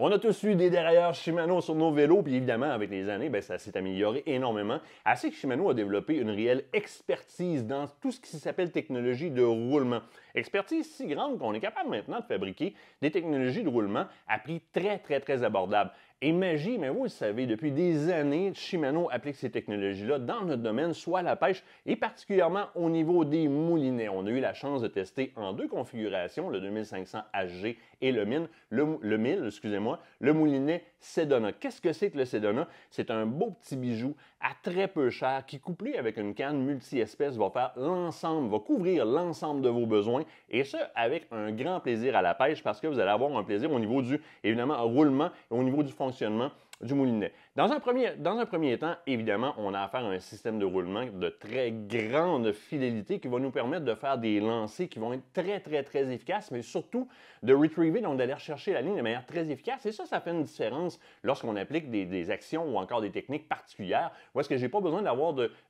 On a tous eu des dérailleurs Shimano sur nos vélos, puis évidemment, avec les années, ça s'est amélioré énormément. Assez que Shimano a développé une réelle expertise dans tout ce qui s'appelle technologie de roulement. Expertise si grande qu'on est capable maintenant de fabriquer des technologies de roulement à prix très abordable. Et magie, mais vous le savez, depuis des années, Shimano applique ces technologies-là dans notre domaine, soit la pêche et particulièrement au niveau des moulinets. On a eu la chance de tester en deux configurations, le 2500 HG et le 1000, le moulinet Sedona. Qu'est-ce que c'est que le Sedona? C'est un beau petit bijou à très peu cher qui, couplé avec une canne multi-espèces, va faire l'ensemble, va couvrir l'ensemble de vos besoins et ce, avec un grand plaisir à la pêche parce que vous allez avoir un plaisir au niveau du, évidemment, roulement et au niveau du fonctionnement du moulinet. Dans un premier temps, évidemment, on a affaire à un système de roulement de très grande fidélité qui va nous permettre de faire des lancers qui vont être très efficaces, mais surtout de retriever, donc d'aller rechercher la ligne de manière très efficace. Et ça fait une différence lorsqu'on applique des actions ou encore des techniques particulières. Où est-ce que j'ai pas besoin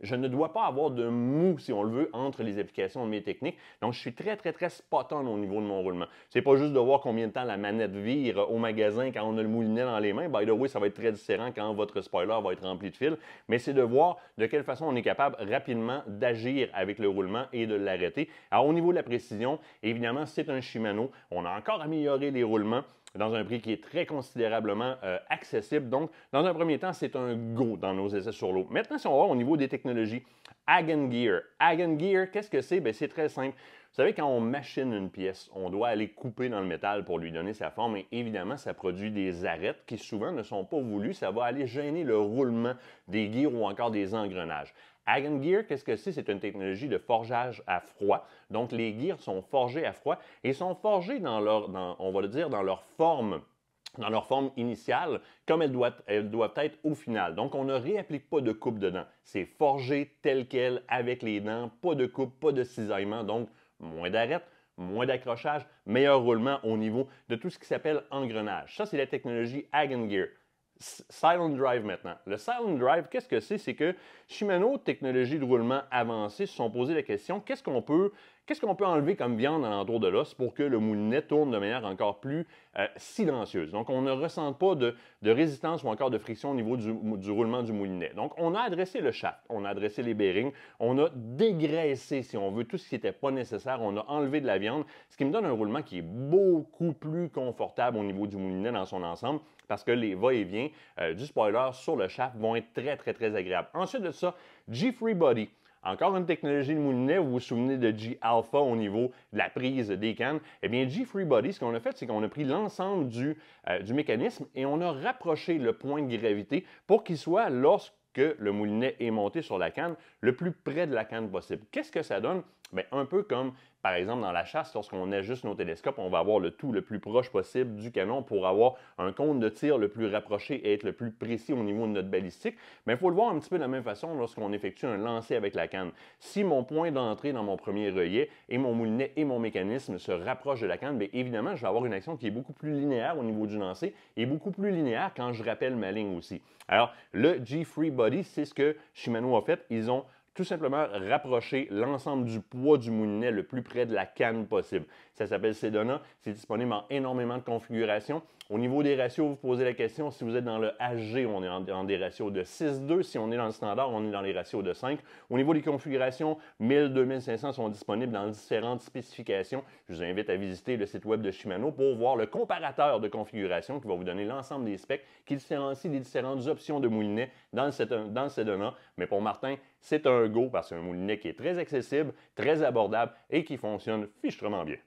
je ne dois pas avoir de mou, si on le veut, entre les applications de mes techniques. Donc, je suis très spot on au niveau de mon roulement. C'est pas juste de voir combien de temps la manette vire au magasin quand on a le moulinet dans les mains. By the way, ça va être très différent quand votre spoiler va être rempli de fils, mais c'est de voir de quelle façon on est capable rapidement d'agir avec le roulement et de l'arrêter. Alors, au niveau de la précision, évidemment, c'est un Shimano. On a encore amélioré les roulements dans un prix qui est très considérablement accessible. Donc, dans un premier temps, c'est un go dans nos essais sur l'eau. Maintenant, si on va au niveau des technologies, Hagen Gear. Hagen Gear, qu'est-ce que c'est? C'est très simple. Vous savez, quand on machine une pièce, on doit aller couper dans le métal pour lui donner sa forme et évidemment, ça produit des arêtes qui souvent ne sont pas voulues. Ça va aller gêner le roulement des gears ou encore des engrenages. Hagen Gear, qu'est-ce que c'est? C'est une technologie de forgeage à froid. Donc, les gears sont forgés à froid et sont forgés dans leur forme initiale, comme elles doivent être au final. Donc, on ne réapplique pas de coupe dedans. C'est forgé tel quel, avec les dents, pas de coupe, pas de cisaillement, donc moins d'arêtes, moins d'accrochage, meilleur roulement au niveau de tout ce qui s'appelle engrenage. Ça, c'est la technologie Hagen Gear. Silent Drive maintenant. Le Silent Drive, qu'est-ce que c'est? C'est que Shimano, technologie de roulement avancée, se sont posé la question, qu'est-ce qu'on peut enlever comme viande alentour de l'os pour que le moulinet tourne de manière encore plus silencieuse. Donc, on ne ressent pas de résistance ou encore de friction au niveau du roulement du moulinet. Donc, on a adressé le shaft, on a adressé les bearings, on a dégraissé, si on veut, tout ce qui n'était pas nécessaire, on a enlevé de la viande, ce qui me donne un roulement qui est beaucoup plus confortable au niveau du moulinet dans son ensemble, parce que les va-et-vient du spoiler sur le shaft vont être très agréables. Ensuite de ça, G-Free Body. Encore une technologie de moulinet, vous vous souvenez de G-Alpha au niveau de la prise des cannes. Eh bien, G-Free Body, ce qu'on a fait, c'est qu'on a pris l'ensemble du mécanisme et on a rapproché le point de gravité pour qu'il soit, lorsque le moulinet est monté sur la canne, le plus près de la canne possible. Qu'est-ce que ça donne? Bien, un peu comme, par exemple, dans la chasse, lorsqu'on ajuste nos télescopes, on va avoir le tout le plus proche possible du canon pour avoir un cône de tir le plus rapproché et être le plus précis au niveau de notre balistique. Mais il faut le voir un petit peu de la même façon lorsqu'on effectue un lancer avec la canne. Si mon point d'entrée dans mon premier reillet et mon moulinet et mon mécanisme se rapprochent de la canne, bien évidemment, je vais avoir une action qui est beaucoup plus linéaire au niveau du lancer et beaucoup plus linéaire quand je rappelle ma ligne aussi. Alors, le G-Free Body, c'est ce que Shimano a fait. Ils ont tout simplement rapprocher l'ensemble du poids du moulinet le plus près de la canne possible. Ça s'appelle Sedona, c'est disponible en énormément de configurations. Au niveau des ratios, vous posez la question, si vous êtes dans le HG, on est dans des ratios de 6-2. Si on est dans le standard, on est dans les ratios de 5. Au niveau des configurations, 1000, 2500 sont disponibles dans différentes spécifications. Je vous invite à visiter le site web de Shimano pour voir le comparateur de configuration qui va vous donner l'ensemble des specs qui différencient les différentes options de moulinet dans le Sedona. Mais pour Martin, c'est un go parce que c'est un moulinet qui est très accessible, très abordable et qui fonctionne fichtrement bien.